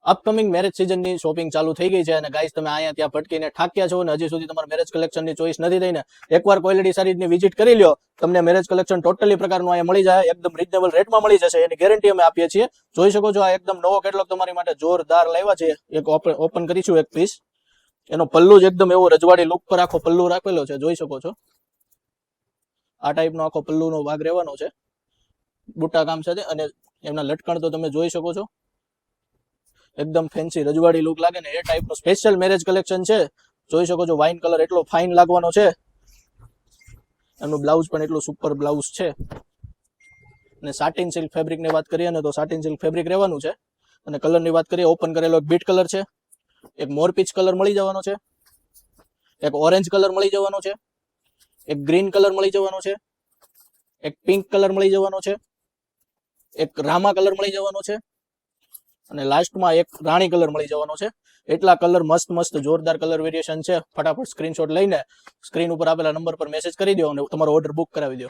Upcoming marriage સિઝનની shopping ચાલુ થઈ ગઈ છે અને ગાઈસ તમે અહીંયા ત્યાં ભટકીને ઠાક્યા છો અને હજી સુધી તમારા મેરેજ કલેક્શનની ચોઈસ નથી થઈને એકવાર ક્વોલિટી સારીની વિઝિટ કરી લ્યો. તમને મેરેજ કલેક્શન ટોટલી પ્રકારનું અહીંયા મળી જાય, એકદમ રીઝનેબલ રેટમાં મળી જશે, એની ગેરંટી અમે આપીએ છીએ. જોઈ શકો છો આ એકદમ નવો કેટલોગ તમારી માટે જોરદાર લાવ્યા છે. એક ઓપન કરીશું એક પીસ. એનો પલ્લુ જ એકદમ એવો રજવાડી લુક પર આખો પલ્લુ રાખેલો છે, જોઈ શકો છો. આ ટાઈપનો આખો પલ્લુનો ભાગ રહેવાનો છે બુટ્ટા કામ સાથે, અને એમના લટકણ તો તમે જોઈ શકો છો. એકદમ ફેન્સી રજવાડી લુક લાગે ને એ ટાઈપનું સ્પેશિયલ મેરેજ કલેક્શન છે. જોઈ શકો છો વાઇન કલર એટલો ફાઇન લાગવાનો છે. એમનું બ્લાઉઝ પણ એટલું સુપર બ્લાઉઝ છે. અને સાટિન સિલ્ક ફેબ્રિકની વાત કરીએ ને તો સાટિન સિલ્ક ફેબ્રિક રહેવાનું છે. અને કલરની વાત કરીએ, ઓપન કરેલો એક બીટ કલર છે, એક મોરપીચ કલર મળી જવાનો છે, એક ઓરેન્જ કલર મળી જવાનો છે, એક ગ્રીન કલર મળી જવાનો છે, એક પિંક કલર મળી જવાનો છે, એક રામા કલર મળી જવાનો છે, અને લાસ્ટમાં એક રાણી કલર મળી જવાનો છે. એટલા કલર મસ્ત જોરદાર કલર વેરિએશન છે. ફટાફટ સ્ક્રીનશોટ લઈને સ્ક્રીન ઉપર આપેલા નંબર પર મેસેજ કરી દો અને તમારો ઓર્ડર બુક કરાવી દો.